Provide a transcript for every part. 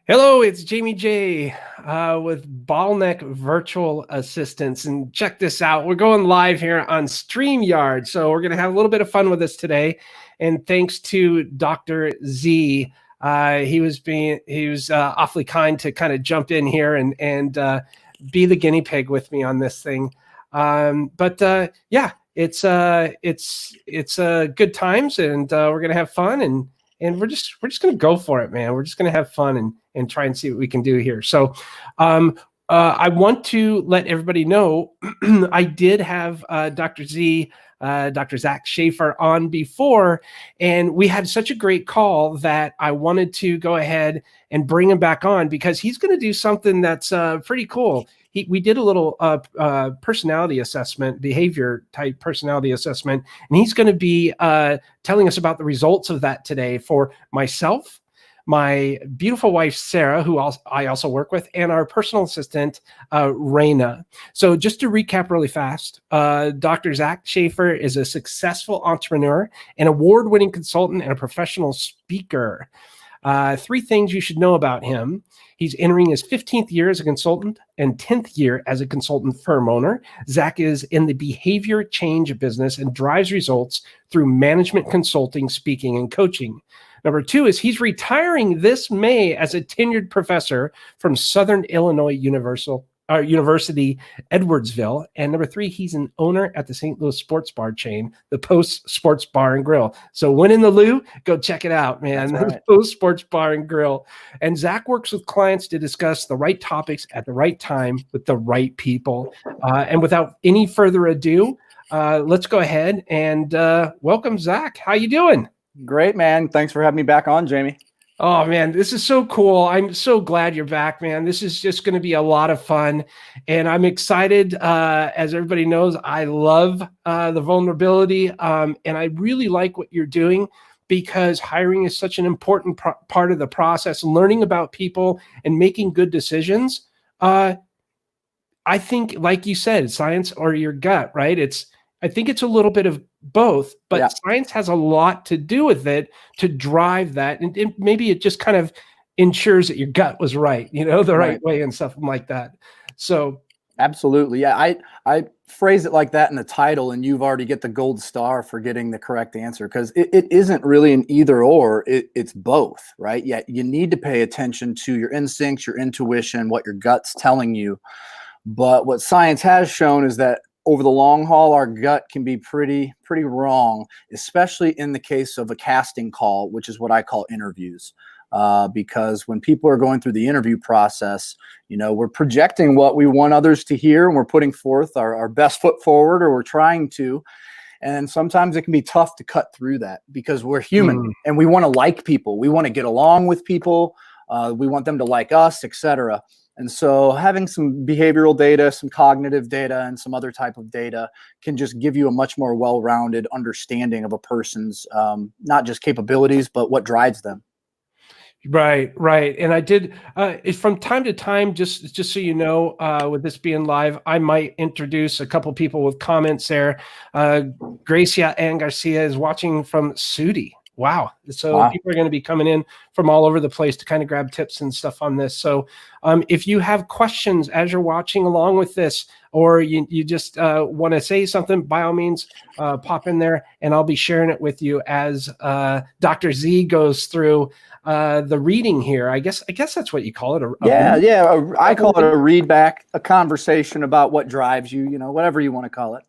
Hello, it's Jamie J with Bottleneck Virtual Assistants. And check this out. We're going live here on StreamYard. So we're going to have a little bit of fun with this today. And thanks to Dr. Z, he was awfully kind to kind of jump in here and be the guinea pig with me on this thing. Yeah, it's good times, and we're going to have fun and we're just going to go for it, man. We're just going to have fun and try and see what we can do here. So I want to let everybody know I did have Dr. Z, Dr. Zachery Schaefer on before, and we had such a great call that I wanted to go ahead and bring him back on because he's going to do something that's pretty cool. We did a little personality assessment, behavior type personality assessment, and he's going to be telling us about the results of that today for myself, my beautiful wife, Sarah, who I also work with, and our personal assistant, Raina. So just to recap really fast, Dr. Zachery Schaefer is a successful entrepreneur, an award-winning consultant, and a professional speaker. 3 things you should know about him. He's entering his 15th year as a consultant and 10th year as a consultant firm owner. Zach is in the behavior change business and drives results through management consulting, speaking, and coaching. Number 2 is he's retiring this May as a tenured professor from Southern Illinois University, Edwardsville. And number 3, he's an owner at the St. Louis sports bar chain, the Post Sports Bar and Grill. So when in the Lou, go check it out, man. That's right. Post Sports Bar and Grill. And Zach works with clients to discuss the right topics at the right time with the right people. And without any further ado, let's go ahead and welcome Zach. How you doing? Great, man. Thanks for having me back on, Jamie. Oh, man, this is so cool. I'm so glad you're back, man. This is just going to be a lot of fun. And I'm excited. As everybody knows, I love the vulnerability. And I really like what you're doing because hiring is such an important part of the process. Learning about people and making good decisions. I think, like you said, science or your gut, right? I think it's a little bit of both, but science has a lot to do with it to drive that. And maybe it just kind of ensures that your gut was right, the right way and stuff like that. So absolutely. Yeah. I phrase it like that in the title, and you've already get the gold star for getting the correct answer, because it isn't really an either or, it's both, right? Yeah. You need to pay attention to your instincts, your intuition, what your gut's telling you. But what science has shown is that over the long haul, our gut can be pretty wrong, especially in the case of a casting call, which is what I call interviews. Because when people are going through the interview process, we're projecting what we want others to hear, and we're putting forth our best foot forward, or we're trying to. And sometimes it can be tough to cut through that because we're human and we want to like people. We want to get along with people. We want them to like us, etc. And so having some behavioral data, some cognitive data, and some other type of data can just give you a much more well-rounded understanding of a person's not just capabilities, but what drives them. Right. And I did from time to time, just so you know, with this being live, I might introduce a couple people with comments there. Gracia Ann Garcia is watching from Sudi. Wow. So people are going to be coming in from all over the place to kind of grab tips and stuff on this. So if you have questions as you're watching along with this, or you just want to say something, by all means, pop in there and I'll be sharing it with you as Dr. Z goes through the reading here. I guess that's what you call it. I call it a readback, a conversation about what drives you, whatever you want to call it.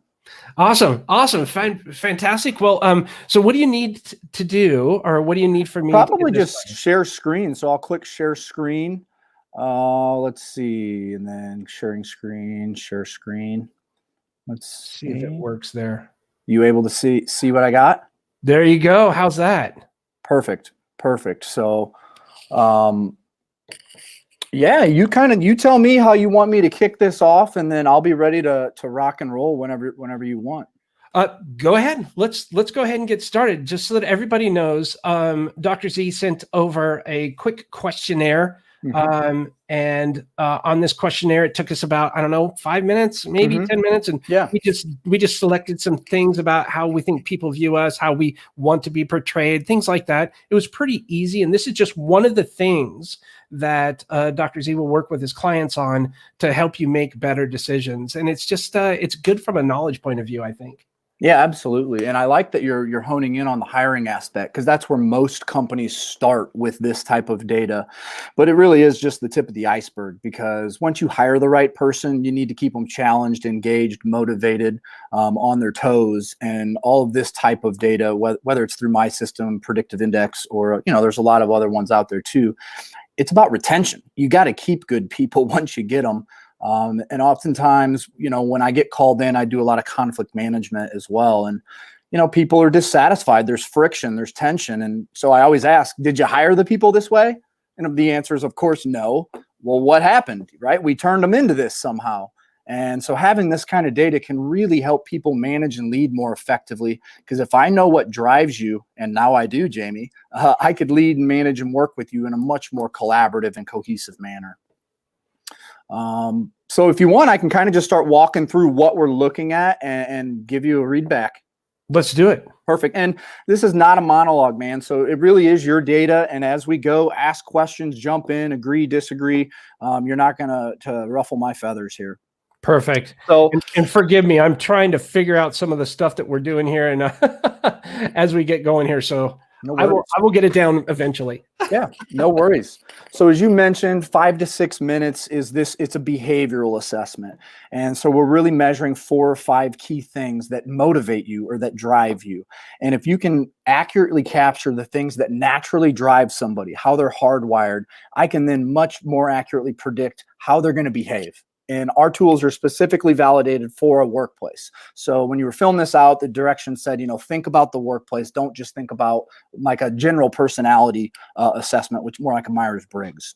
Awesome. Fantastic. Well, so what do you need to do, or what do you need from me? Probably just share screen. So I'll click share screen. Let's see. And then sharing screen, share screen. Let's see if it works there. You able to see what I got? There you go. How's that? Perfect. So, yeah, you tell me how you want me to kick this off, and then I'll be ready to rock and roll whenever you want. Go ahead. Let's go ahead and get started. Just so that everybody knows, Dr. Z sent over a quick questionnaire And on this questionnaire, it took us about, I don't know, 5 minutes, maybe 10 minutes. And Yeah. we just selected some things about how we think people view us, how we want to be portrayed, things like that. It was pretty easy. And this is just one of the things that Dr. Z will work with his clients on to help you make better decisions. And it's just, it's good from a knowledge point of view, I think. Yeah, absolutely. And I like that you're honing in on the hiring aspect, because that's where most companies start with this type of data. But it really is just the tip of the iceberg, because once you hire the right person, you need to keep them challenged, engaged, motivated, on their toes. And all of this type of data, whether it's through my system, predictive index, or, there's a lot of other ones out there too. It's about retention. You got to keep good people once you get them. And oftentimes, when I get called in, I do a lot of conflict management as well. And, people are dissatisfied. There's friction, there's tension. And so I always ask, did you hire the people this way? And the answer is, of course, no. Well, what happened, right? We turned them into this somehow. And so having this kind of data can really help people manage and lead more effectively. Because if I know what drives you, and now I do, Jamie, I could lead and manage and work with you in a much more collaborative and cohesive manner. So if you want, I can kind of just start walking through what we're looking at and give you a readback. Let's do it. Perfect. And this is not a monologue, man. So it really is your data. And as we go, ask questions, jump in, agree, disagree. You're not going to ruffle my feathers here. Perfect. So, and forgive me, I'm trying to figure out some of the stuff that we're doing here, and as we get going here, so no I will get it down eventually. Yeah, no worries. So as you mentioned, 5 to 6 minutes it's a behavioral assessment. And so we're really measuring 4 or 5 key things that motivate you or that drive you. And if you can accurately capture the things that naturally drive somebody, how they're hardwired, I can then much more accurately predict how they're going to behave. And our tools are specifically validated for a workplace. So when you were filling this out, the direction said, think about the workplace. Don't just think about like a general personality assessment, which more like a Myers-Briggs.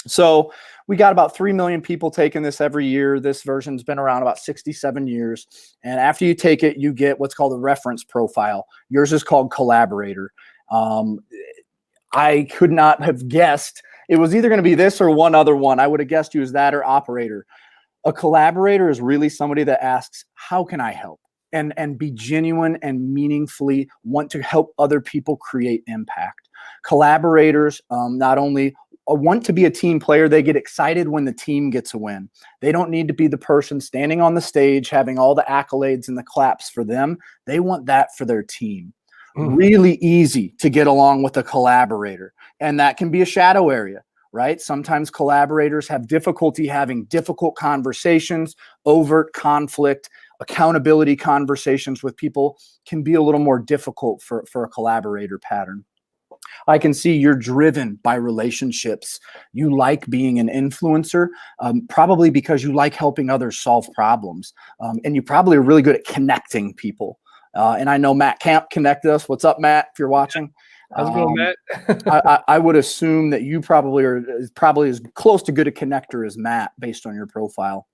So we got about 3 million people taking this every year. This version's been around about 67 years. And after you take it, you get what's called a reference profile. Yours is called Collaborator. I could not have guessed. It was either going to be this or one other one. I would have guessed you as that or Operator. A collaborator is really somebody that asks, how can I help? And be genuine and meaningfully want to help other people create impact. Collaborators not only want to be a team player, they get excited when the team gets a win. They don't need to be the person standing on the stage having all the accolades and the claps for them. They want that for their team. Really easy to get along with a collaborator. And that can be a shadow area. Right? Sometimes collaborators have difficulty having difficult conversations, overt conflict, accountability conversations with people can be a little more difficult for a collaborator pattern. I can see you're driven by relationships. You like being an influencer, probably because you like helping others solve problems. And you probably are really good at connecting people. And I know Matt Camp connected us. What's up, Matt, if you're watching? How's it going, Matt? I would assume that you probably are as close to good a connector as Matt based on your profile.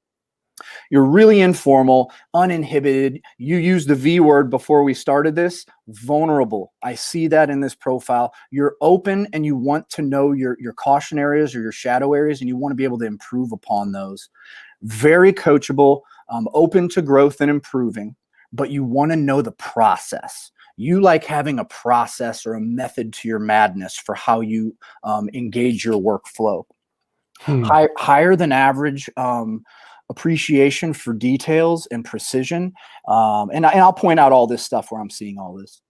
You're really informal, uninhibited. You used the V word before we started this, vulnerable. I see that in this profile. You're open and you want to know your caution areas or your shadow areas, and you want to be able to improve upon those. Very coachable, open to growth and improving, but you want to know the process. You like having a process or a method to your madness for how you engage your workflow. Higher than average appreciation for details and precision. And I'll point out all this stuff where I'm seeing all this.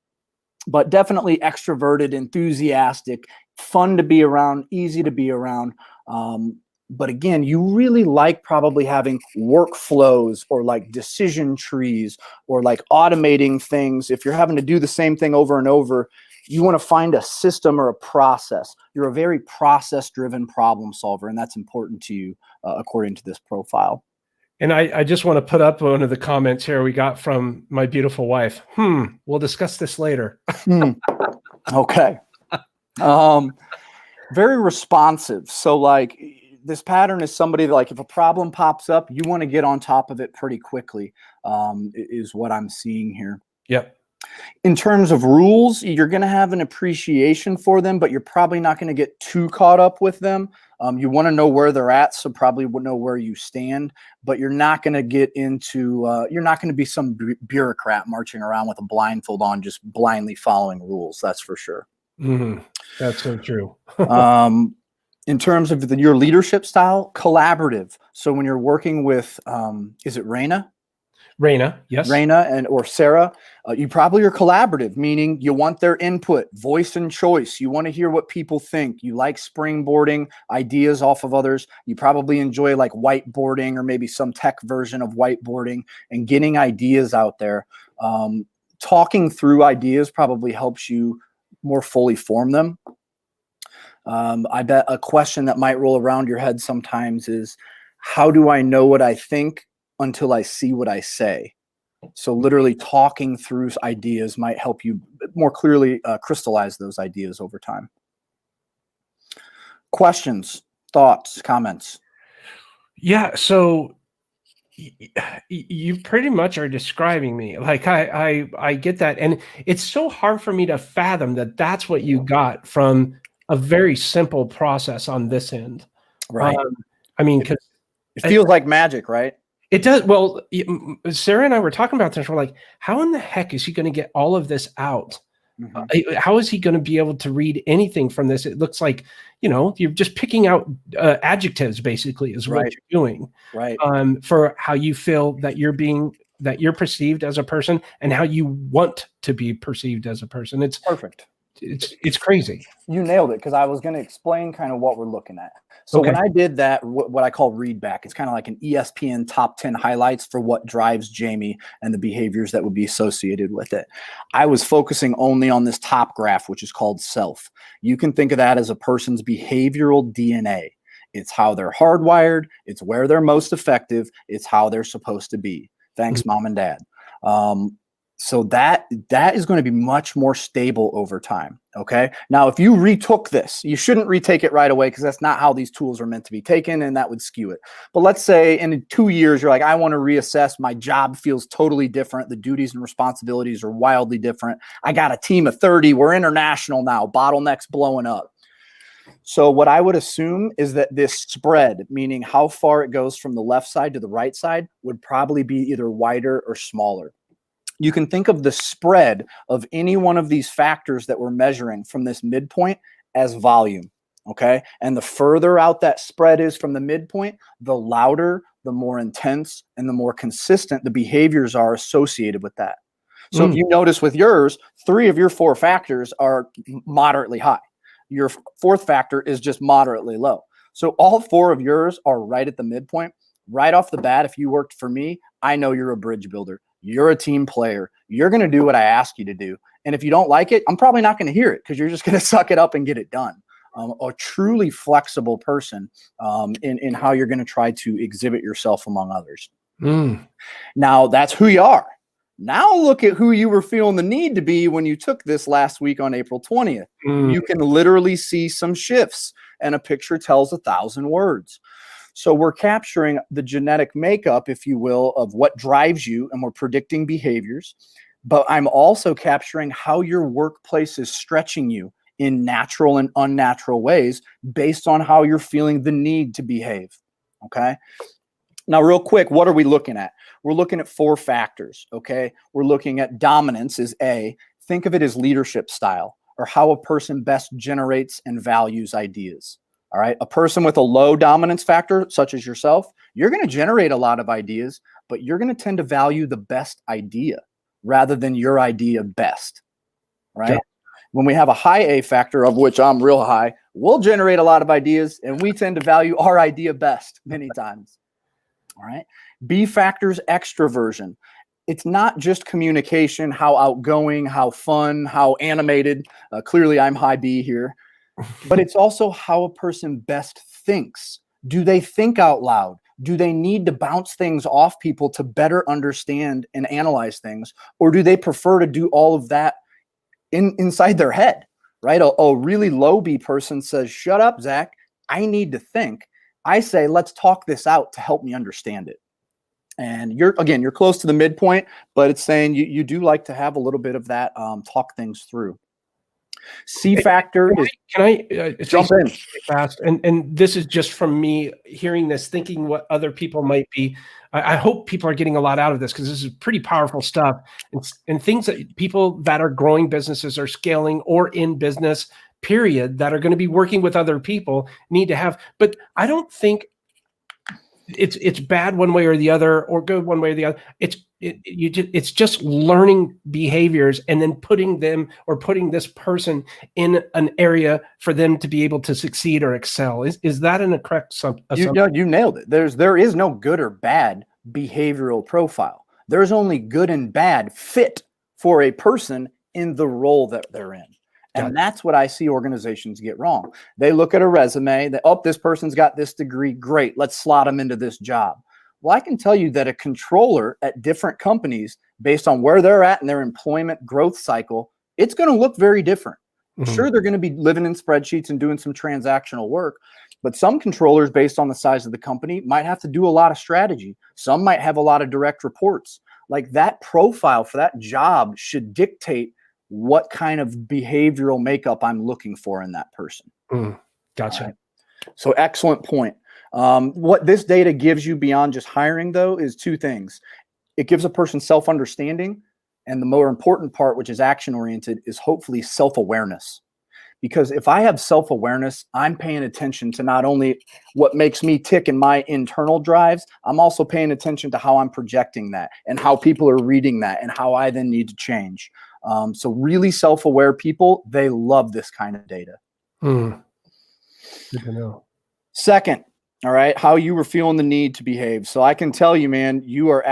But definitely extroverted, enthusiastic, fun to be around, easy to be around. But again, you really like probably having workflows or like decision trees or like automating things. If you're having to do the same thing over and over, you want to find a system or a process. You're a very process-driven problem solver, and that's important to you according to this profile. And I just want to put up one of the comments here we got from my beautiful wife. We'll discuss this later. Okay. Very responsive. So like, this pattern is somebody that, like, if a problem pops up, you want to get on top of it pretty quickly, is what I'm seeing here. Yep. In terms of rules, you're going to have an appreciation for them, but you're probably not going to get too caught up with them. You want to know where they're at, so probably would know where you stand, but you're not going to get into, you're not going to be some bureaucrat marching around with a blindfold on, just blindly following rules. That's for sure. Mm-hmm. That's so true. In terms of your leadership style, collaborative. So when you're working with, is it Raina? Raina, yes. Raina or Sarah, you probably are collaborative, meaning you want their input, voice and choice. You want to hear what people think. You like springboarding ideas off of others. You probably enjoy like whiteboarding or maybe some tech version of whiteboarding and getting ideas out there. Talking through ideas probably helps you more fully form them. I bet a question that might roll around your head sometimes is, how do I know what I think until I see what I say? So literally talking through ideas might help you more clearly crystallize those ideas over time. Questions, thoughts, comments? Yeah. So you pretty much are describing me. Like I get that. And it's so hard for me to fathom that that's what you got from a very simple process on this end. Right. I mean, because it feels like magic, right? It does. Well, Sarah and I were talking about this. We're like, how in the heck is he going to get all of this out? Mm-hmm. How is he going to be able to read anything from this? It looks like, you're just picking out adjectives, basically, is what you're doing. Right. For how you feel that you're perceived as a person and how you want to be perceived as a person. It's perfect. It's crazy. You nailed it, because I was going to explain kind of what we're looking at. So when I did that, what I call Readback, it's kind of like an ESPN top 10 highlights for what drives Jamie and the behaviors that would be associated with it. I was focusing only on this top graph, which is called self. You can think of that as a person's behavioral DNA. It's how they're hardwired. It's where they're most effective. It's how they're supposed to be. Thanks, Mom and Dad. So that is going to be much more stable over time. Okay. Now, if you retook this, you shouldn't retake it right away, because that's not how these tools are meant to be taken, and that would skew it. But let's say in 2 years, you're like, I want to reassess. My job feels totally different. The duties and responsibilities are wildly different. I got a team of 30. We're international now. Bottlenecks blowing up. So what I would assume is that this spread, meaning how far it goes from the left side to the right side, would probably be either wider or smaller. You can think of the spread of any one of these factors that we're measuring from this midpoint as volume, okay? And the further out that spread is from the midpoint, the louder, the more intense, and the more consistent the behaviors are associated with that. So if you notice with yours, 3 of your 4 factors are moderately high. Your 4th factor is just moderately low. So all 4 of yours are right at the midpoint. Right off the bat, if you worked for me, I know you're a bridge builder. You're a team player. You're going to do what I ask you to do. And if you don't like it, I'm probably not going to hear it, because you're just going to suck it up and get it done. A truly flexible person in how you're going to try to exhibit yourself among others. Now, that's who you are. Now look at who you were feeling the need to be when you took this last week on April 20th. You can literally see some shifts, and a picture tells 1,000 words. So we're capturing the genetic makeup, if you will, of what drives you, and we're predicting behaviors. But I'm also capturing how your workplace is stretching you in natural and unnatural ways based on how you're feeling the need to behave. Okay. Now, real quick, what are we looking at? We're looking at 4 factors. Okay. We're looking at dominance is A. Think of it as leadership style, or how a person best generates and values ideas. All right. A person with a low dominance factor, such as yourself, you're going to generate a lot of ideas, but you're going to tend to value the best idea rather than your idea best. Right. Yeah. When we have a high A factor, of which I'm real high, we'll generate a lot of ideas, and we tend to value our idea best many times. All right. B factor's extroversion. It's not just communication, how outgoing, how fun, how animated. Clearly, I'm high B here. But it's also how a person best thinks. Do they think out loud? Do they need to bounce things off people to better understand and analyze things? Or do they prefer to do all of that inside their head, right? A really low B person says, shut up, Zach. I need to think. I say, let's talk this out to help me understand it. And you're close to the midpoint, but it's saying you do like to have a little bit of that talk things through. C factor is. Can I jump in fast? And this is just from me hearing this, thinking what other people might be. I hope people are getting a lot out of this, because this is pretty powerful stuff, and things that people that are growing businesses or scaling or in business, period, that are going to be working with other people need to have. But I don't think it's bad one way or the other, or good one way or the other. It's just learning behaviors and then putting this person in an area for them to be able to succeed or excel. Is that a correct assumption? You nailed it. There is no good or bad behavioral profile. There's only good and bad fit for a person in the role that they're in. And that's what I see organizations get wrong. They look at a resume, this person's got this degree, great, let's slot them into this job. Well, I can tell you that a controller at different companies, based on where they're at in their employment growth cycle, it's going to look very different. Mm-hmm. Sure, they're going to be living in spreadsheets and doing some transactional work, but some controllers, based on the size of the company, might have to do a lot of strategy. Some might have a lot of direct reports. Like, that profile for that job should dictate what kind of behavioral makeup I'm looking for in that person. Gotcha. Right. So excellent point. What this data gives you beyond just hiring, though, is two things. It gives a person self-understanding, and the more important part, which is action-oriented, is hopefully self-awareness. Because if I have self-awareness, I'm paying attention to not only what makes me tick in my internal drives, I'm also paying attention to how I'm projecting that and how people are reading that and how I then need to change. So really self-aware people, they love this kind of data. Good to know. Second, all right, how you were feeling the need to behave. So I can tell you, man,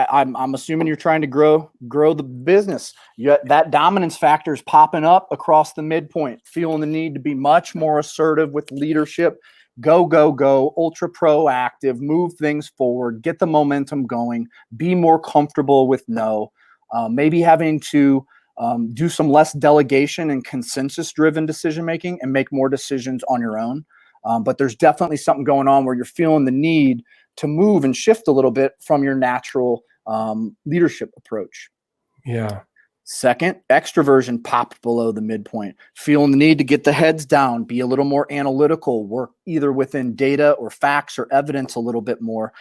I'm assuming you're trying to grow the business. That dominance factor is popping up across the midpoint, feeling the need to be much more assertive with leadership. Go, ultra proactive, move things forward, get the momentum going, be more comfortable with no, maybe having to do some less delegation and consensus-driven decision-making and make more decisions on your own. But there's definitely something going on where you're feeling the need to move and shift a little bit from your natural leadership approach. Yeah. Second, extroversion popped below the midpoint, feeling the need to get the heads down, be a little more analytical, work either within data or facts or evidence a little bit more.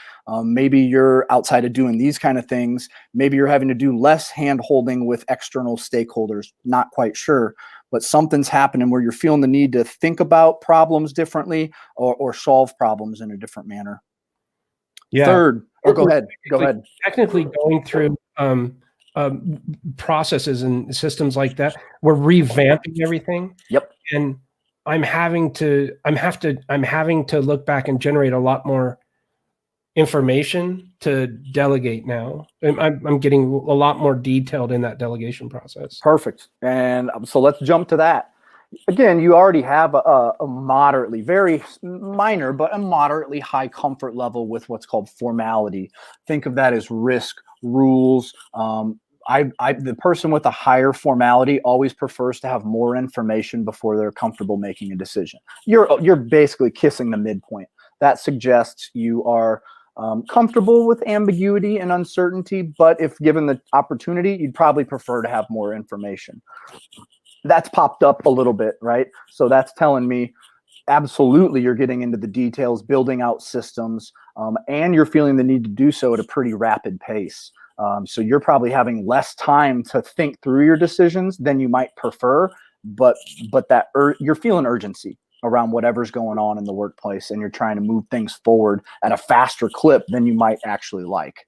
Maybe you're outside of doing these kind of things. Maybe you're having to do less hand-holding with external stakeholders. Not quite sure, but something's happening where you're feeling the need to think about problems differently or solve problems in a different manner. Yeah. Third, go ahead. Technically going through processes and systems like that, we're revamping everything. Yep. And I'm having to look back and generate a lot more information to delegate now. I'm getting a lot more detailed in that delegation process. Perfect. And so let's jump to that. Again, you already have a moderately, very minor, but a moderately high comfort level with what's called formality. Think of that as risk, rules. The person with a higher formality always prefers to have more information before they're comfortable making a decision. You're basically kissing the midpoint. That suggests you are comfortable with ambiguity and uncertainty, but if given the opportunity, you'd probably prefer to have more information. That's popped up a little bit, right? So that's telling me absolutely you're getting into the details, building out systems, and you're feeling the need to do so at a pretty rapid pace. So you're probably having less time to think through your decisions than you might prefer, but you're feeling urgency around whatever's going on in the workplace, and you're trying to move things forward at a faster clip than you might actually like.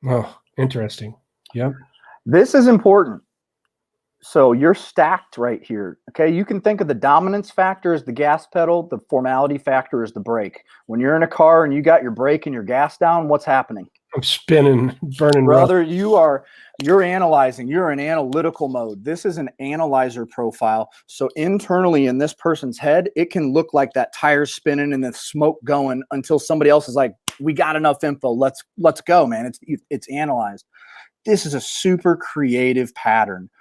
Oh, interesting. Yeah. This is important. So you're stacked right here. Okay. You can think of the dominance factor as the gas pedal. The formality factor is the brake. When you're in a car and you got your brake and your gas down, what's happening? I'm spinning, burning. Brother, you're analyzing. You're in analytical mode. This is an analyzer profile. So internally in this person's head, it can look like that tire spinning and the smoke going until somebody else is like, we got enough info. Let's go, man. It's analyzed. This is a super creative pattern.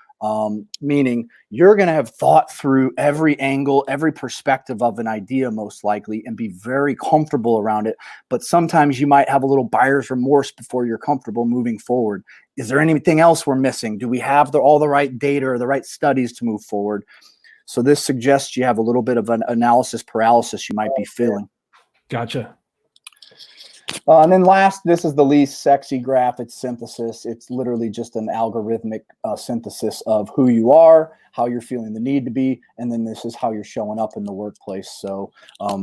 meaning you're going to have thought through every angle, every perspective of an idea, most likely, and be very comfortable around it. But sometimes you might have a little buyer's remorse before you're comfortable moving forward. Is there anything else we're missing? Do we have all the right data or the right studies to move forward? So this suggests you have a little bit of an analysis paralysis you might be feeling. Gotcha. And then last, this is the least sexy graph. It's synthesis. It's literally just an algorithmic synthesis of who you are, how you're feeling the need to be, and then this is how you're showing up in the workplace. So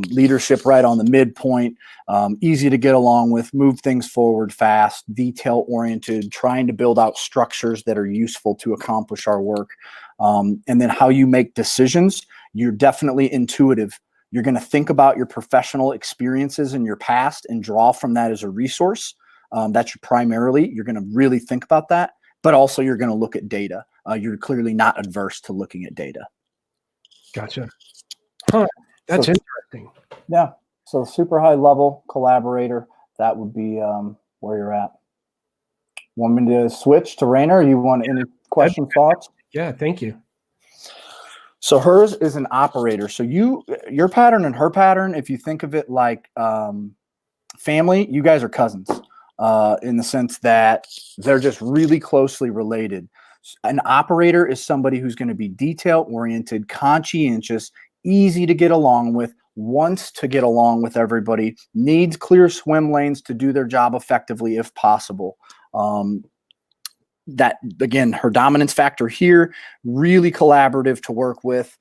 leadership right on the midpoint, easy to get along with, move things forward fast, detail-oriented, trying to build out structures that are useful to accomplish our work. And then how you make decisions, you're definitely intuitive. You're going to think about your professional experiences in your past and draw from that as a resource. That's your primarily. You're going to really think about that, but also you're going to look at data. You're clearly not adverse to looking at data. Gotcha. Huh. That's interesting. Yeah. So super high level collaborator, that would be where you're at. Want me to switch to Rainer? You want any question, thoughts? Yeah, thank you. So hers is an operator. So your pattern and her pattern, if you think of it like family, you guys are cousins in the sense that they're just really closely related. An operator is somebody who's going to be detail-oriented, conscientious, easy to get along with, wants to get along with everybody, needs clear swim lanes to do their job effectively if possible. That, again, her dominance factor here, really collaborative to work with,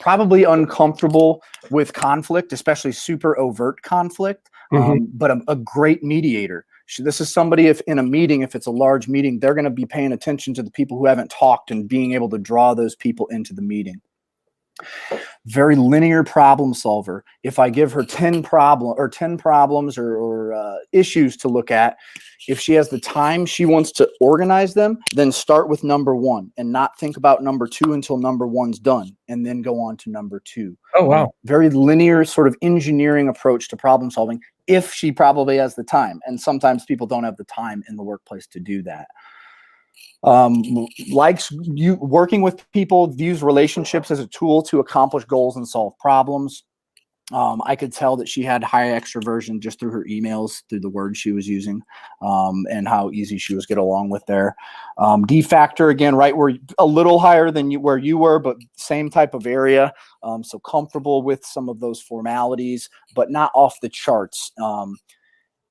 probably uncomfortable with conflict, especially super overt conflict, but a great mediator. This is somebody, if in a meeting, if it's a large meeting, they're going to be paying attention to the people who haven't talked and being able to draw those people into the meeting. Very linear problem solver. If I give her 10 problems or issues to look at, if she has the time she wants to organize them, then start with number 1 and not think about number 2 until number 1's done, and then go on to number 2. Oh, wow. Very linear sort of engineering approach to problem solving, if she probably has the time. And sometimes people don't have the time in the workplace to do that. Likes you working with people, views relationships as a tool to accomplish goals and solve problems. I could tell that she had high extroversion just through her emails, through the words she was using, and how easy she was get along with there. D factor, again, right where a little higher than where you were, but same type of area. So comfortable with some of those formalities, but not off the charts.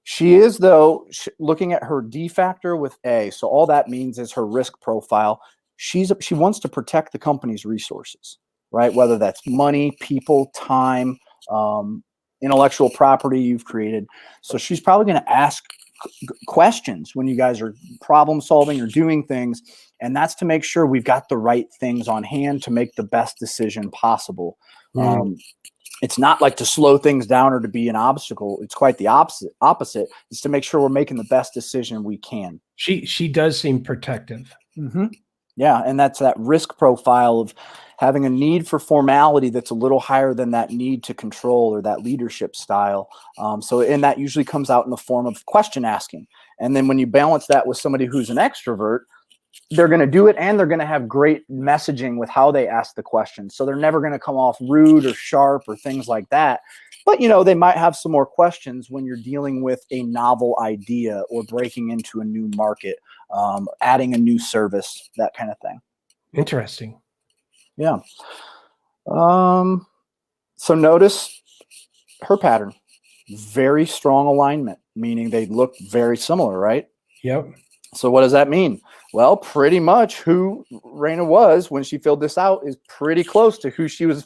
She is, though, looking at her D factor with A. So all that means is her risk profile. She wants to protect the company's resources, right? Whether that's money, people, time, intellectual property you've created. So she's probably going to ask questions when you guys are problem solving or doing things. And that's to make sure we've got the right things on hand to make the best decision possible. It's not like to slow things down or to be an obstacle. It's quite the opposite. It's to make sure we're making the best decision we can. She does seem protective. Yeah, and that's that risk profile of having a need for formality that's a little higher than that need to control or that leadership style. And that usually comes out in the form of question asking. And then when you balance that with somebody who's an extrovert, they're going to do it, and they're going to have great messaging with how they ask the questions. So they're never going to come off rude or sharp or things like that. But, they might have some more questions when you're dealing with a novel idea or breaking into a new market, adding a new service, that kind of thing. Interesting. Yeah. So notice her pattern. Very strong alignment, meaning they look very similar, right? Yep. So what does that mean? Well, pretty much who Raina was when she filled this out is pretty close to who she was,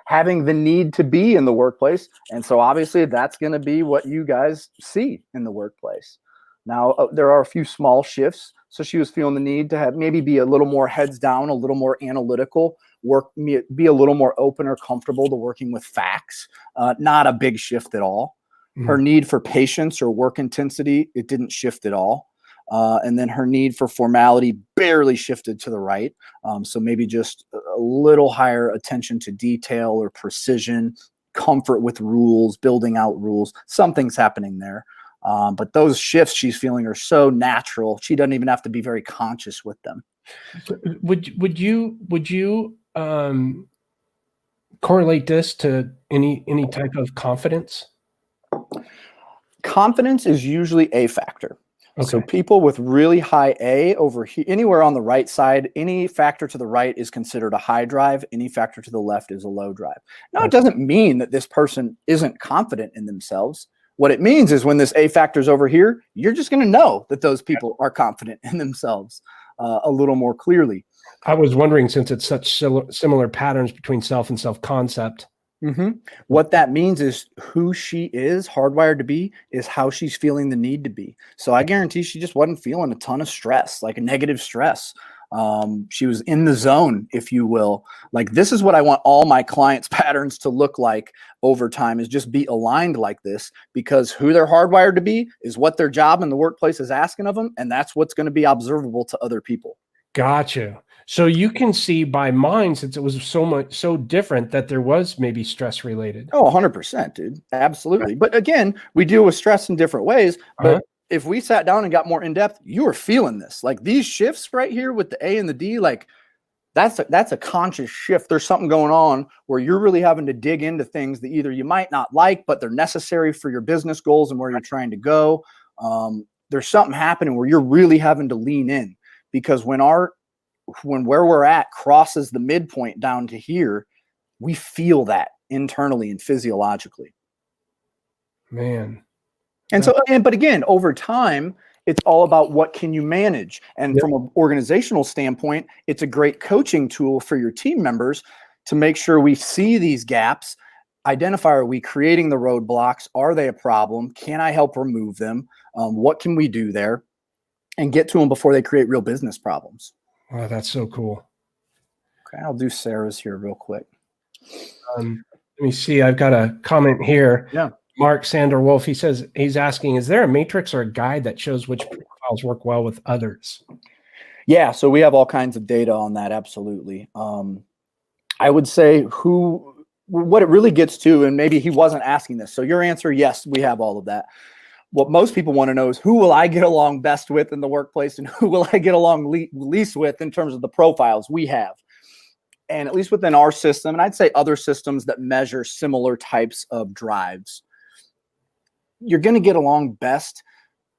having the need to be in the workplace. And so obviously that's going to be what you guys see in the workplace. Now, there are a few small shifts. So she was feeling the need to have maybe be a little more heads down, a little more analytical, be a little more open or comfortable to working with facts. Not a big shift at all. Her need for patience or work intensity, it didn't shift at all. And then her need for formality barely shifted to the right. So maybe just a little higher attention to detail or precision, comfort with rules, building out rules. Something's happening there. But those shifts she's feeling are so natural. She doesn't even have to be very conscious with them. So would you correlate this to any type of confidence? Confidence is usually a factor. So Okay. people with really high A over here, anywhere on the right side, any factor to the right is considered a high drive. Any factor to the left is a low drive. Now, it doesn't mean that this person isn't confident in themselves. What it means is when this A factor is over here, you're just going to know that those people are confident in themselves a little more clearly. I was wondering, since it's such similar patterns between self and self-concept. What that means is who she is hardwired to be is how she's feeling the need to be. So I guarantee she just wasn't feeling a ton of stress, like a negative stress. She was in the zone, if you will. Like, this is what I want all my clients' patterns to look like over time, is just be aligned like this, because who they're hardwired to be is what their job in the workplace is asking of them. And that's what's going to be observable to other people. Gotcha. So you can see by mine, since it was so different, that there was maybe stress related. Oh, 100%, dude. Absolutely. But again, we deal with stress in different ways. But if we sat down and got more in depth, you are feeling this. Like, these shifts right here with the A and the D, like that's a conscious shift. There's something going on where you're really having to dig into things that either you might not like, but they're necessary for your business goals and where you're trying to go. There's something happening where you're really having to lean in, because when where we're at crosses the midpoint down to here, we feel that internally and physiologically. Man. And so, but again, over time, it's all about what can you manage. And from an organizational standpoint, it's a great coaching tool for your team members to make sure we see these gaps, identify, are we creating the roadblocks? Are they a problem? Can I help remove them? What can we do there? And get to them before they create real business problems. Oh, that's so cool. Okay, I'll do Sarah's here real quick. Let me see. I've got a comment here. Yeah. Mark Sander Wolf, he says, he's asking, is there a matrix or a guide that shows which profiles work well with others? Yeah, so we have all kinds of data on that. Absolutely. I would say what it really gets to, and maybe he wasn't asking this. So your answer, yes, we have all of that. What most people want to know is, who will I get along best with in the workplace, and who will I get along least with in terms of the profiles we have. And at least within our system, and I'd say other systems that measure similar types of drives, you're going to get along best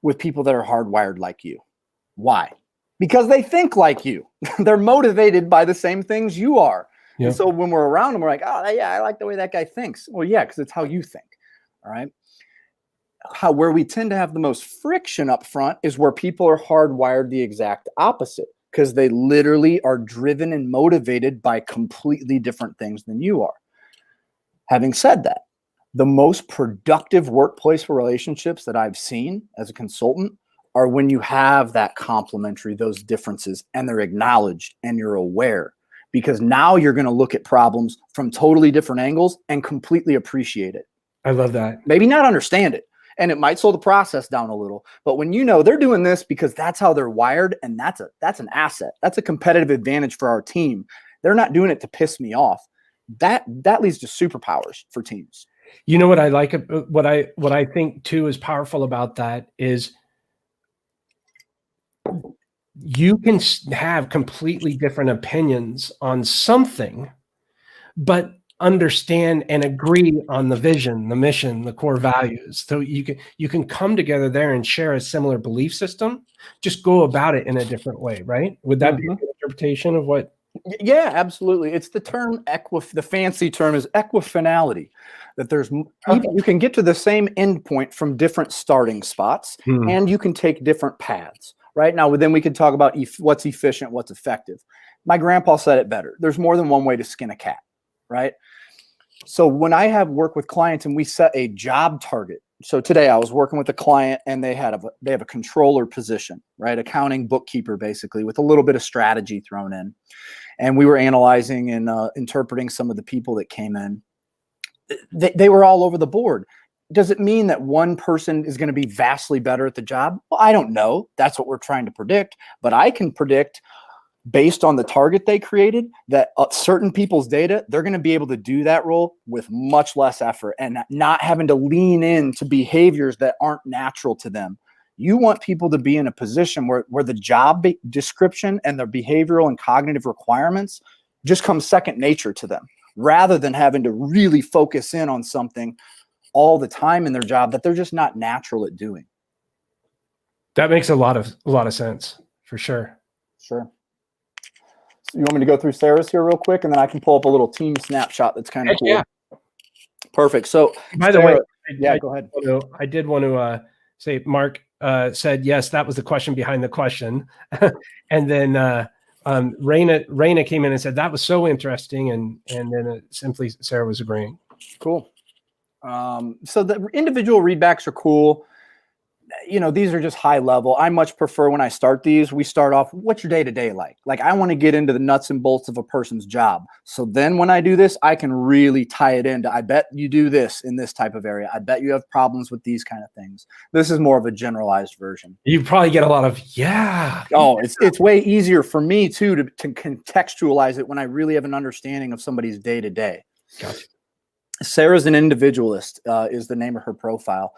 with people that are hardwired like you. Why? Because they think like you. They're motivated by the same things you are. Yep. And so when we're around them, we're like, oh, yeah, I like the way that guy thinks. Well, yeah, because it's how you think. All right. Where we tend to have the most friction up front is where people are hardwired the exact opposite, because they literally are driven and motivated by completely different things than you are. Having said that, the most productive workplace relationships that I've seen as a consultant are when you have that complementary, those differences, and they're acknowledged and you're aware, because now you're going to look at problems from totally different angles and completely appreciate it. I love that. Maybe not understand it. And it might slow the process down a little, but when you know they're doing this because that's how they're wired, and that's an asset. That's a competitive advantage for our team. They're not doing it to piss me off. That leads to superpowers for teams. You know what I like, what I think too is powerful about that is you can have completely different opinions on something, but understand and agree on the vision, the mission, the core values. So you can come together there and share a similar belief system, just go about it in a different way, right? Would that be an interpretation of what? Yeah, absolutely. It's the term the fancy term is equifinality, that there's you can get to the same endpoint from different starting spots, and you can take different paths. Right now, then we can talk about what's efficient, what's effective. My grandpa said it better. There's more than one way to skin a cat, right? So when I have work with clients and we set a job target. So today I was working with a client and they have a controller position, right? Accounting bookkeeper, basically, with a little bit of strategy thrown in. And we were analyzing and interpreting some of the people that came in. They were all over the board. Does it mean that one person is going to be vastly better at the job? Well, I don't know. That's what we're trying to predict. But I can predict, based on the target they created, that certain people's data, they're going to be able to do that role with much less effort and not having to lean into behaviors that aren't natural to them. You want people to be in a position where the job description and their behavioral and cognitive requirements just come second nature to them, rather than having to really focus in on something all the time in their job that they're just not natural at doing. That makes a lot of sense, for sure. Sure. So you want me to go through Sarah's here real quick, and then I can pull up a little team snapshot that's kind of cool. Yeah. Perfect. So by the way, go ahead. I did want to say Mark said, yes, that was the question behind the question. And then Raina came in and said, that was so interesting. And then simply Sarah was agreeing. Cool. So the individual readbacks are cool. You know, these are just high level. I much prefer when I start these, we start off, what's your day-to-day like? Like, I want to get into the nuts and bolts of a person's job. So then when I do this, I can really tie it into, I bet you do this in this type of area. I bet you have problems with these kind of things. This is more of a generalized version. You probably get a lot of, yeah. Oh, it's way easier for me too to contextualize it when I really have an understanding of somebody's day-to-day. Gotcha. Sarah's an individualist, is the name of her profile.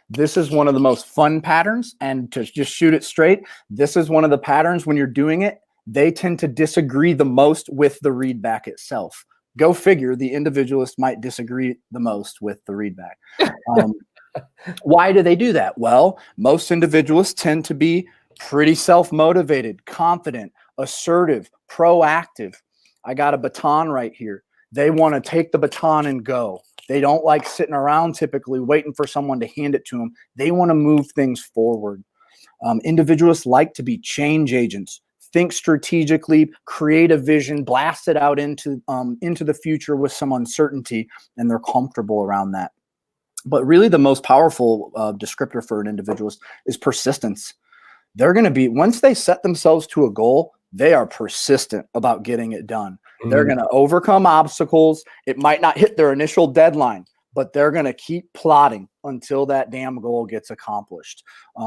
This is one of the most fun patterns, and to just shoot it straight, this is one of the patterns when you're doing it, they tend to disagree the most with the readback itself. Go figure, the individualist might disagree the most with the readback. Why do they do that? Well, most individualists tend to be pretty self-motivated, confident, assertive, proactive. I got a baton right here. They want to take the baton and go. They don't like sitting around typically waiting for someone to hand it to them. They want to move things forward. Individualists like to be change agents, think strategically, create a vision, blast it out into the future with some uncertainty, and they're comfortable around that. But really the most powerful descriptor for an individualist is persistence. They're going to be, once they set themselves to a goal, they are persistent about getting it done. They're going to overcome obstacles. It might not hit their initial deadline, but they're going to keep plotting until that damn goal gets accomplished.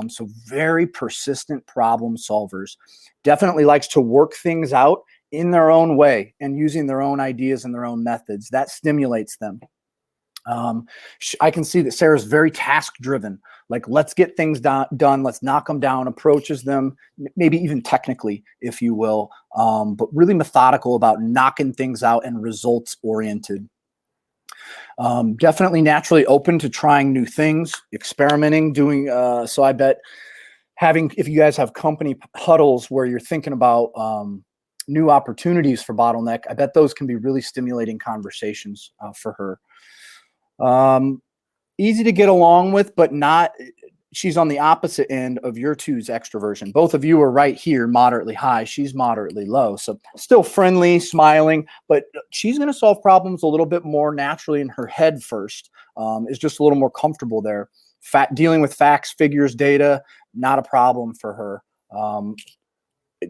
So very persistent problem solvers. Definitely likes to work things out in their own way and using their own ideas and their own methods. That stimulates them. I can see that Sarah's very task driven. Like, let's get things done. Let's knock them down, approaches them, maybe even technically, if you will, but really methodical about knocking things out and results oriented. Definitely naturally open to trying new things, experimenting, doing, so I bet if you guys have company huddles where you're thinking about, new opportunities for Bottleneck, I bet those can be really stimulating conversations, for her. Easy to get along with, but not, she's on the opposite end of your two's extroversion. Both of you are right here, moderately high. She's moderately low. So still friendly, smiling, but she's going to solve problems a little bit more naturally in her head first, is just a little more comfortable there. Dealing with facts, figures, data, not a problem for her.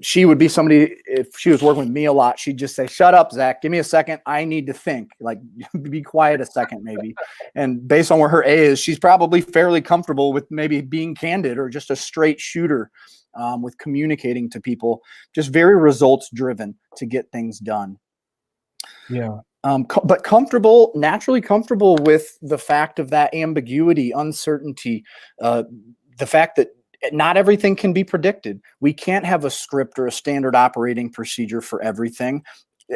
She would be somebody, if she was working with me a lot, she'd just say, shut up, Zach, give me a second. I need to think, like, be quiet a second, maybe. And based on where her A is, she's probably fairly comfortable with maybe being candid or just a straight shooter, with communicating to people, just very results driven to get things done. Yeah. But comfortable, naturally comfortable with the fact of that ambiguity, uncertainty, the fact that not everything can be predicted. We can't have a script or a standard operating procedure for everything.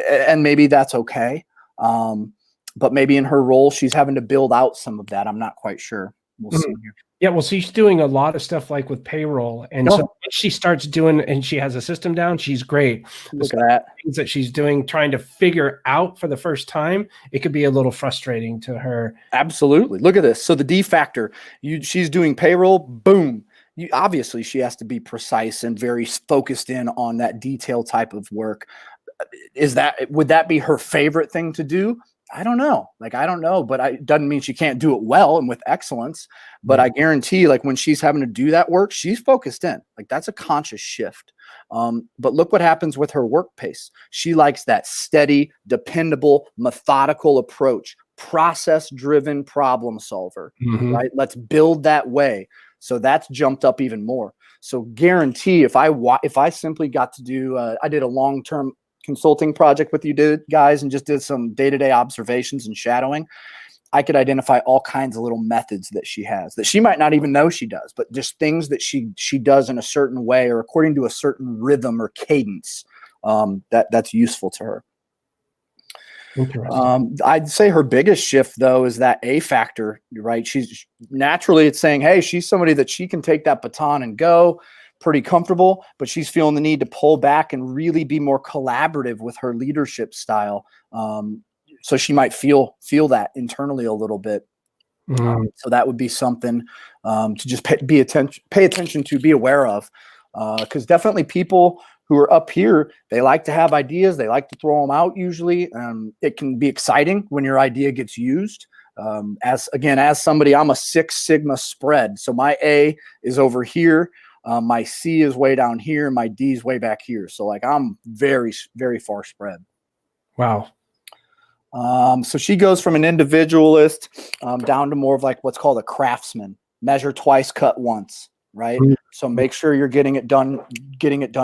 And maybe that's okay. But maybe in her role, she's having to build out some of that. I'm not quite sure. We'll see here. Yeah, well, she's doing a lot of stuff like with payroll. And so she starts doing, and she has a system down, she's great. Look at that. Things that she's doing, trying to figure out for the first time, it could be a little frustrating to her. Absolutely. Look at this. So the D factor, she's doing payroll, boom. Obviously, she has to be precise and very focused in on that detail type of work. Would that be her favorite thing to do? I don't know. I don't know, but it doesn't mean she can't do it well and with excellence. But I guarantee, when she's having to do that work, she's focused in. That's a conscious shift. But look what happens with her work pace. She likes that steady, dependable, methodical approach, process-driven problem solver, right? Let's build that way. So that's jumped up even more. So guarantee if I simply got to do, I did a long-term consulting project with you guys and just did some day-to-day observations and shadowing. I could identify all kinds of little methods that she has that she might not even know she does, but just things that she does in a certain way or according to a certain rhythm or cadence that's useful to her. I'd say her biggest shift, though, is that A factor, right? She's naturally, it's saying, hey, she's somebody that she can take that baton and go pretty comfortable, but she's feeling the need to pull back and really be more collaborative with her leadership style. So she might feel that internally a little bit. So that would be something to just pay attention to, be aware of, because definitely people who are up here, they like to have ideas. They like to throw them out usually. It can be exciting when your idea gets used. As somebody, I'm a 6 Sigma spread. So my A is over here. My C is way down here. My D is way back here. So like I'm very, very far spread. Wow. So she goes from an individualist down to more of like what's called a craftsman. Measure twice, cut once. Right. So make sure you're getting it done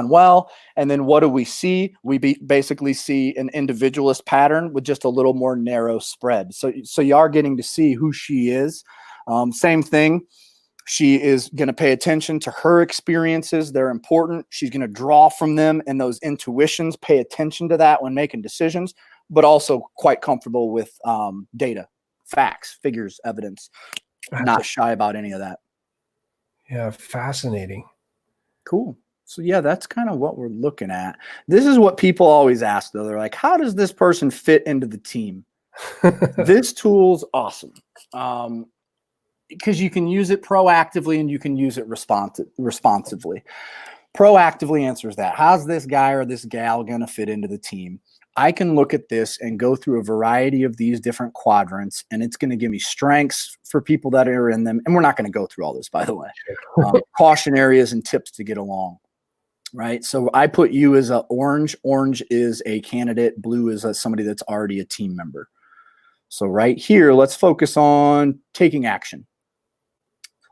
well. And then what do we see? We basically see an individualist pattern with just a little more narrow spread. So you are getting to see who she is. Same thing. She is going to pay attention to her experiences. They're important. She's going to draw from them and those intuitions, pay attention to that when making decisions, but also quite comfortable with data, facts, figures, evidence, not shy about any of that. Yeah, fascinating. Cool. So yeah, that's kind of what we're looking at. This is what people always ask, though. They're like, how does this person fit into the team? This tool's awesome because you can use it proactively and you can use it responsively. Proactively answers that. How's this guy or this gal going to fit into the team? I can look at this and go through a variety of these different quadrants, and it's going to give me strengths for people that are in them. And we're not going to go through all this, by the way. Caution areas and tips to get along, right? So I put you as a orange. Orange is a candidate. Blue is somebody that's already a team member. So right here, let's focus on taking action.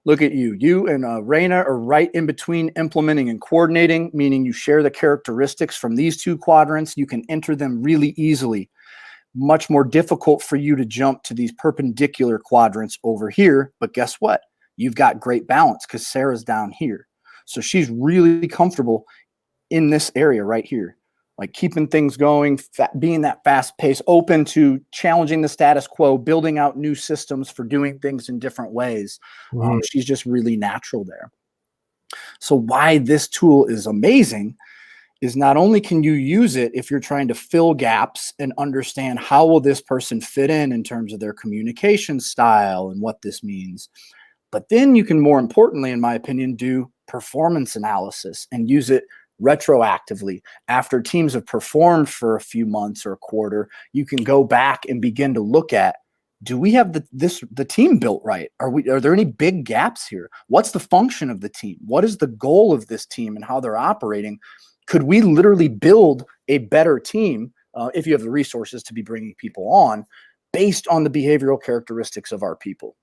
Look at you. You and Raina are right in between implementing and coordinating, meaning you share the characteristics from these two quadrants. You can enter them really easily. Much more difficult for you to jump to these perpendicular quadrants over here. But guess what? You've got great balance because Sarah's down here. So she's really comfortable in this area right here. Like keeping things going, being that fast pace, open to challenging the status quo, building out new systems for doing things in different ways. She's just really natural there. So why this tool is amazing is not only can you use it if you're trying to fill gaps and understand how will this person fit in terms of their communication style and what this means, but then you can more importantly, in my opinion, do performance analysis and use it retroactively. After teams have performed for a few months or a quarter, you can go back and begin to look at, do we have the team built right? Are there any big gaps here? What's the function of the team? What is the goal of this team and how they're operating? Could we literally build a better team if you have the resources to be bringing people on based on the behavioral characteristics of our people?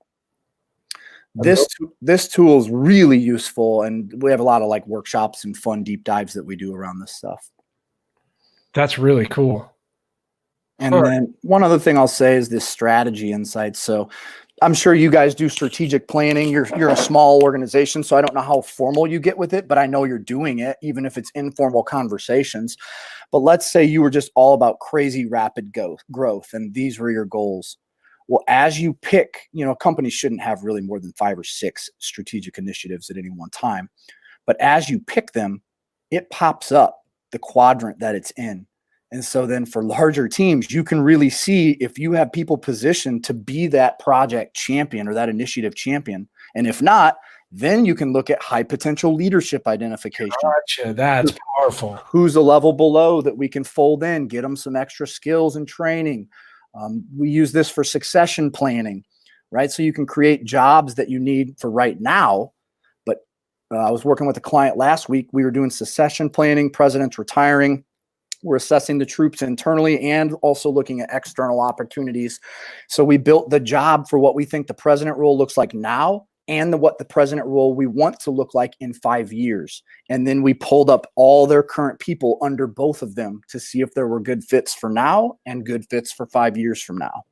This tool is really useful, and we have a lot of like workshops and fun deep dives that we do around this stuff. That's really cool. And then one other thing I'll say is this strategy insight. So I'm sure you guys do strategic planning. You're a small organization, so I don't know how formal you get with it, but I know you're doing it, even if it's informal conversations. But let's say you were just all about crazy rapid growth, and these were your goals. Well, as you pick, companies shouldn't have really more than 5 or 6 strategic initiatives at any one time. But as you pick them, it pops up the quadrant that it's in. And so then for larger teams, you can really see if you have people positioned to be that project champion or that initiative champion. And if not, then you can look at high potential leadership identification. Gotcha. That's powerful. Who's a level below that we can fold in, get them some extra skills and training. We use this for succession planning, right? So you can create jobs that you need for right now. But I was working with a client last week. We were doing succession planning, president's retiring. We're assessing the troops internally and also looking at external opportunities. So we built the job for what we think the president role looks like now and what the president role we want to look like in 5 years. And then we pulled up all their current people under both of them to see if there were good fits for now and good fits for 5 years from now.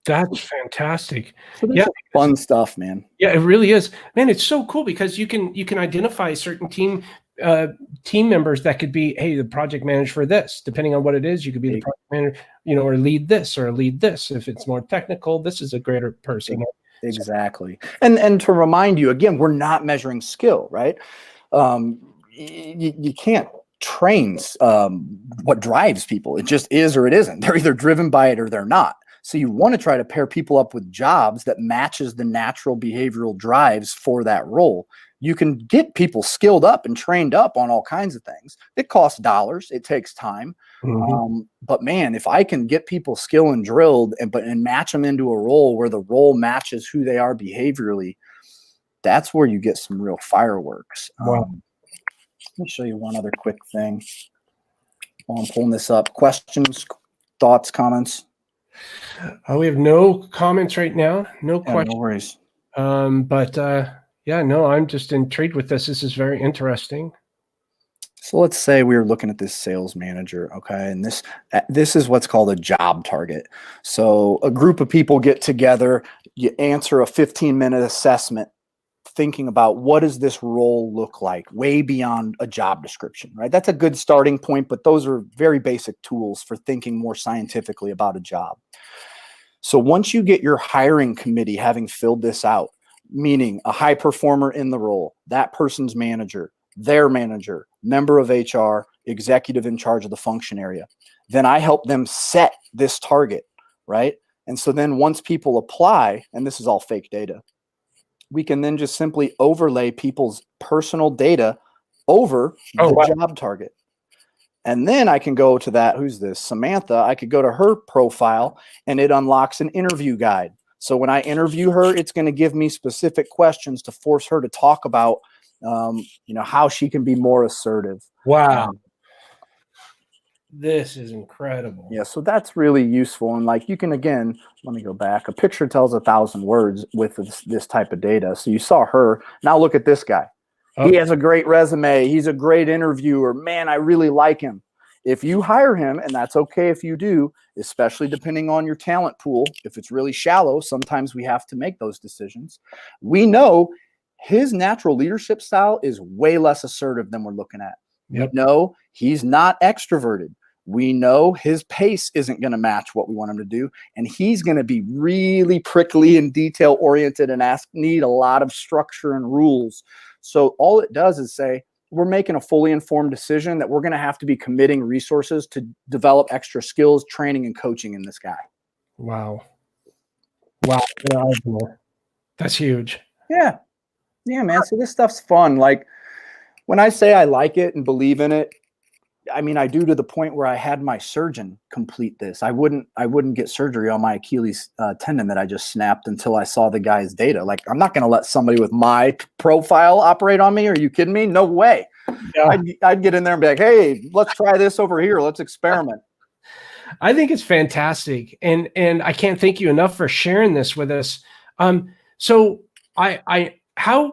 That's fantastic. So there's Yeah, some fun stuff, man. yeah, it really is, man. It's so cool because you can identify certain team members that could be, hey, the project manager for this, depending on what it is. You could be the project manager, or lead this or lead this. If it's more technical, this is a greater person. Exactly. And to remind you again, we're not measuring skill, right? You can't train what drives people. It just is or it isn't. They're either driven by it or they're not. So you want to try to pair people up with jobs that matches the natural behavioral drives for that role. You can get people skilled up and trained up on all kinds of things. It costs dollars. It takes time. But man, if I can get people skilled and drilled and match them into a role where the role matches who they are behaviorally, that's where you get some real fireworks. Wow. Let me show you one other quick thing while I'm pulling this up. Questions, thoughts, comments? We have no comments right now. No questions. No worries. Yeah, no, I'm just intrigued with this. This is very interesting. So let's say we were looking at this sales manager, okay? And this is what's called a job target. So a group of people get together, you answer a 15-minute assessment thinking about what does this role look like way beyond a job description, right? That's a good starting point, but those are very basic tools for thinking more scientifically about a job. So once you get your hiring committee having filled this out, meaning a high performer in the role, that person's manager, their manager, member of HR, executive in charge of the function area, then I help them set this target, right? And so then once people apply, and this is all fake data, we can then just simply overlay people's personal data over the job target. And then I can go to that, who's this? Samantha. I could go to her profile and it unlocks an interview guide. So when I interview her, it's going to give me specific questions to force her to talk about, how she can be more assertive. Wow. This is incredible. Yeah, so that's really useful. And like you can, again, let me go back. A picture tells 1,000 words with this type of data. So you saw her. Now look at this guy. He has a great resume. He's a great interviewer. Man, I really like him. If you hire him, and that's okay if you do, especially depending on your talent pool, if it's really shallow, sometimes we have to make those decisions. We know his natural leadership style is way less assertive than we're looking at. Yep. We know he's not extroverted. We know his pace isn't going to match what we want him to do. And he's going to be really prickly and detail oriented and need a lot of structure and rules. So all it does is say, we're making a fully informed decision that we're going to have to be committing resources to develop extra skills, training, and coaching in this guy. Wow. That's huge. Yeah, man. So this stuff's fun. Like when I say I like it and believe in it, I mean, I do to the point where I had my surgeon complete this. I wouldn't get surgery on my Achilles tendon that I just snapped until I saw the guy's data. Like, I'm not going to let somebody with my profile operate on me. Are you kidding me? No way. Yeah. I'd get in there and be like, hey, let's try this over here. Let's experiment. I think it's fantastic. And I can't thank you enough for sharing this with us. So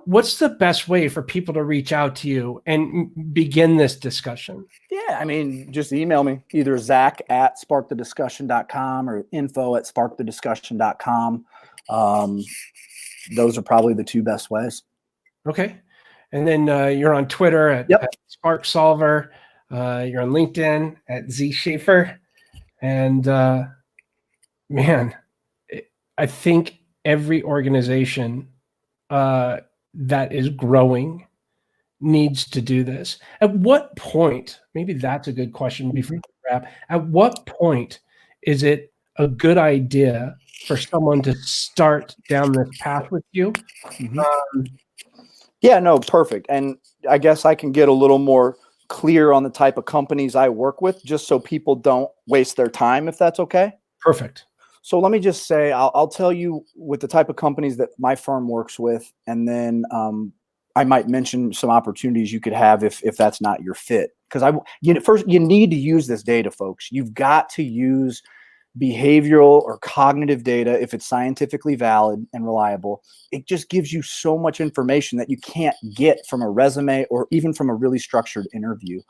what's the best way for people to reach out to you and begin this discussion? Yeah, I mean, just email me, either zach@sparkthediscussion.com or info@sparkthediscussion.com. Those are probably the two best ways. Okay. And then you're on Twitter at Spark Solver. You're on LinkedIn at Z Schaefer. And man, I think every organization that is growing needs to do this. At what point, maybe that's a good question before we wrap, at what point is it a good idea for someone to start down this path with you? Yeah, no, perfect. And I guess I can get a little more clear on the type of companies I work with, just so people don't waste their time, if that's okay. Perfect. So let me just say, I'll tell you with the type of companies that my firm works with, and then I might mention some opportunities you could have if that's not your fit. Because first you need to use this data, folks. You've got to use behavioral or cognitive data if it's scientifically valid and reliable. It just gives you so much information that you can't get from a resume or even from a really structured interview.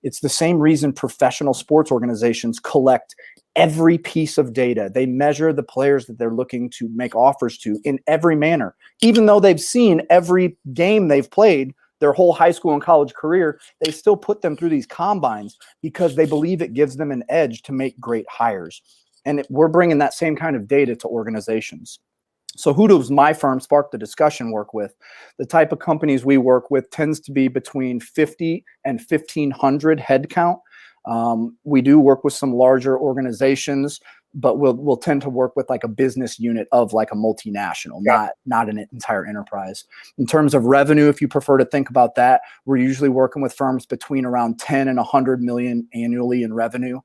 It's the same reason professional sports organizations collect every piece of data. They measure the players that they're looking to make offers to in every manner. Even though they've seen every game they've played their whole high school and college career, they still put them through these combines because they believe it gives them an edge to make great hires. And we're bringing that same kind of data to organizations. So who does my firm, Spark the Discussion, work with? The type of companies we work with tends to be between 50 and 1,500 headcount. We do work with some larger organizations, but we'll tend to work with like a business unit of like a multinational, not an entire enterprise. In terms of revenue, if you prefer to think about that, we're usually working with firms between around 10 and 100 million annually in revenue.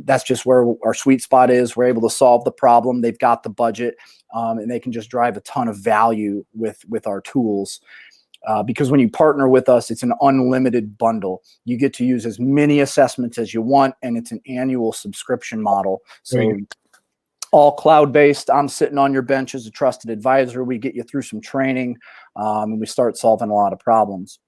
That's just where our sweet spot is. We're able to solve the problem. They've got the budget, and they can just drive a ton of value with our tools. Because when you partner with us, it's an unlimited bundle. You get to use as many assessments as you want, and it's an annual subscription model. So all cloud-based. I'm sitting on your bench as a trusted advisor. We get you through some training, and we start solving a lot of problems.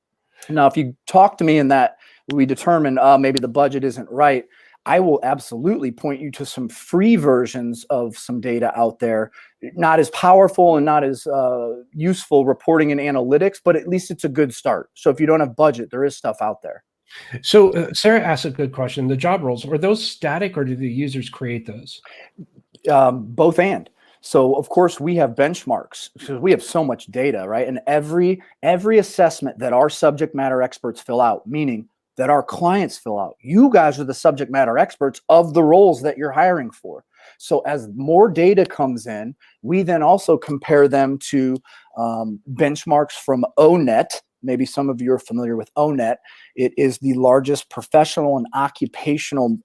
Now, if you talk to me in that we determine maybe the budget isn't right, I will absolutely point you to some free versions of some data out there. Not as powerful and not as useful reporting and analytics, but at least it's a good start. So if you don't have budget, there is stuff out there. So Sarah asked a good question. The job roles, are those static or do the users create those? Both and. So of course we have benchmarks because we have so much data, right? And every assessment that our subject matter experts fill out, meaning that our clients fill out, you guys are the subject matter experts of the roles that you're hiring for. So as more data comes in, we then also compare them to benchmarks from ONET. Maybe some of you are familiar with ONET. It is the largest professional and occupational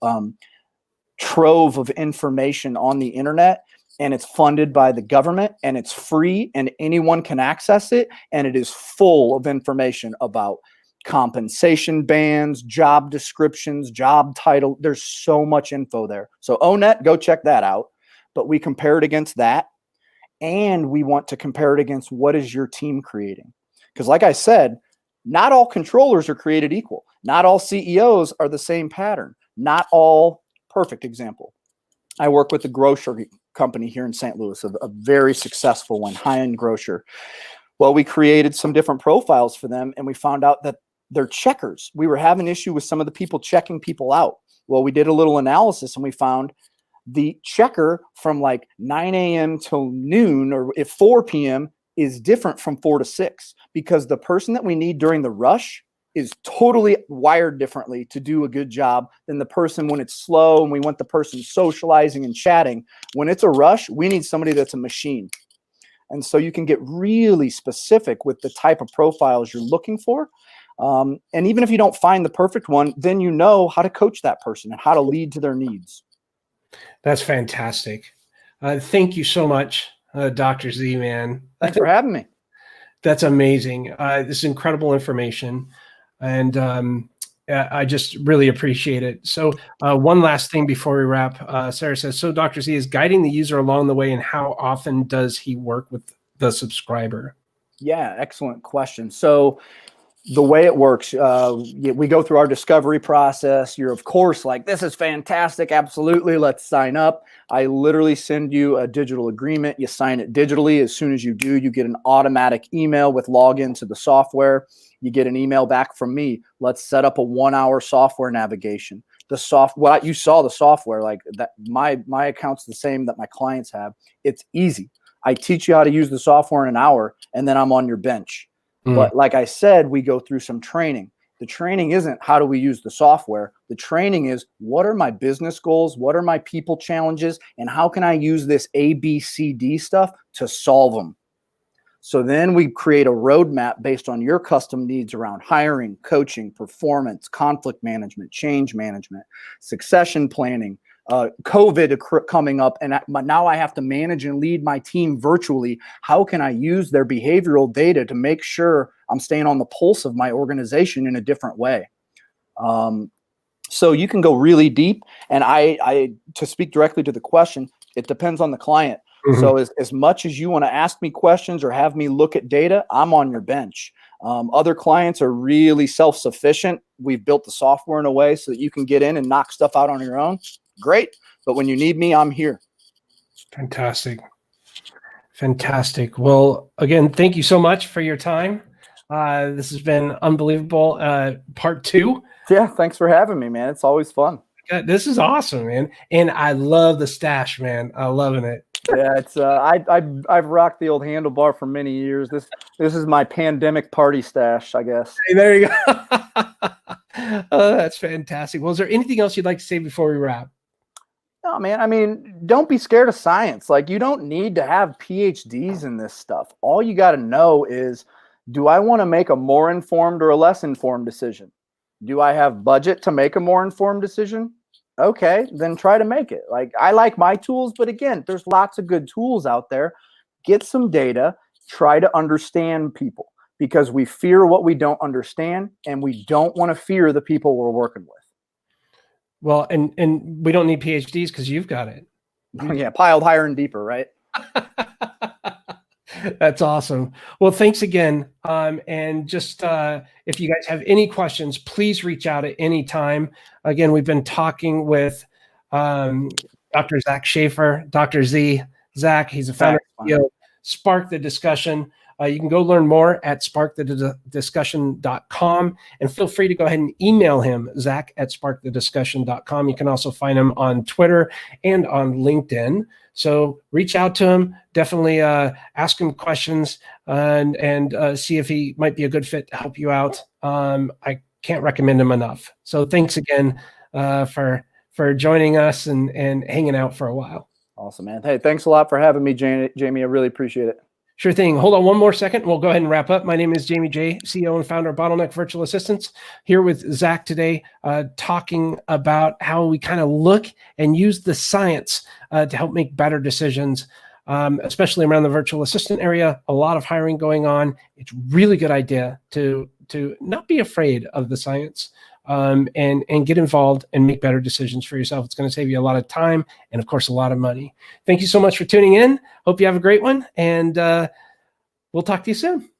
trove of information on the internet, and it's funded by the government, and it's free, and anyone can access it, and it is full of information about compensation bands, job descriptions, job title. There's so much info there. So ONET, go check that out. But we compare it against that, and we want to compare it against what is your team creating. Because like I said, not all controllers are created equal. Not all CEOs are the same pattern. Not all, perfect example. I work with a grocery company here in St. Louis, a very successful one, high-end grocer. Well, we created some different profiles for them, and we found out that they're checkers. We were having an issue with some of the people checking people out. Well, we did a little analysis, and we found the checker from like 9 a.m. till noon, or if 4 p.m. is different from 4 to 6, because the person that we need during the rush is totally wired differently to do a good job than the person when it's slow and we want the person socializing and chatting. When it's a rush, we need somebody that's a machine. And so you can get really specific with the type of profiles you're looking for. And even if you don't find the perfect one, then you know how to coach that person and how to lead to their needs. That's fantastic. Thank you so much, Dr. Z, man. Thanks for having me. That's amazing. This is incredible information. And I just really appreciate it. So one last thing before we wrap, Sarah says, so Dr. Z is guiding the user along the way, and how often does he work with the subscriber? Yeah, excellent question. So the way it works, we go through our discovery process. You're, of course, like, this is fantastic. Absolutely. Let's sign up. I literally send you a digital agreement. You sign it digitally. As soon as you do, you get an automatic email with login to the software. You get an email back from me. Let's set up a 1-hour software navigation. What you saw, the software, like that, my account's the same that my clients have. It's easy. I teach you how to use the software in an hour, and then I'm on your bench. But like I said, we go through some training. The training isn't how do we use the software. The training is, what are my business goals? What are my people challenges? And how can I use this ABCD stuff to solve them? So then we create a roadmap based on your custom needs around hiring, coaching, performance, conflict management, change management, succession planning, COVID coming up, and now I have to manage and lead my team virtually. How can I use their behavioral data to make sure I'm staying on the pulse of my organization in a different way? So you can go really deep, and I to speak directly to the question, it depends on the client. So as much as you want to ask me questions or have me look at data, I'm on your bench. Other clients are really self-sufficient. We've built the software in a way so that you can get in and knock stuff out on your own. great. But when you need me, I'm here. Fantastic. Fantastic. Well, again, thank you so much for your time. This has been unbelievable. Part 2. Yeah, thanks for having me, man. It's always fun. This is awesome, man. And I love the stash, man. I'm loving it. Yeah, it's I've rocked the old handlebar for many years. This is my pandemic party stash, I guess. Hey, there you go. Oh, that's fantastic. Well, is there anything else you'd like to say before we wrap? No, man. I mean, don't be scared of science. Like, you don't need to have PhDs in this stuff. All you got to know is, do I want to make a more informed or a less informed decision? Do I have budget to make a more informed decision? Okay, then try to make it. Like, I like my tools, but again, there's lots of good tools out there. Get some data, try to understand people, because we fear what we don't understand, and we don't want to fear the people we're working with. Well, and we don't need PhDs because you've got it. Yeah, piled higher and deeper, right? That's awesome. Well, thanks again. And just if you guys have any questions, please reach out at any time. Again, we've been talking with Dr. Zachery Schaefer, Dr. Z. Zach, he's a founder and CEO of Spark the Discussion. You can go learn more at sparkthediscussion.com, and feel free to go ahead and email him, zach@sparkthediscussion.com. You can also find him on Twitter and on LinkedIn. So reach out to him, definitely ask him questions, and see if he might be a good fit to help you out. I can't recommend him enough. So thanks again for joining us and hanging out for a while. Awesome, man. Hey, thanks a lot for having me, Jamie. I really appreciate it. Sure thing. Hold on one more second. We'll go ahead and wrap up. My name is Jamie J, CEO and founder of Bottleneck Virtual Assistants, here with Zach today, talking about how we kind of look and use the science to help make better decisions, especially around the virtual assistant area. A lot of hiring going on. It's really good idea to not be afraid of the science, and get involved and make better decisions for yourself. It's going to save you a lot of time and, of course, a lot of money. Thank you so much for tuning in. Hope you have a great one, and we'll talk to you soon.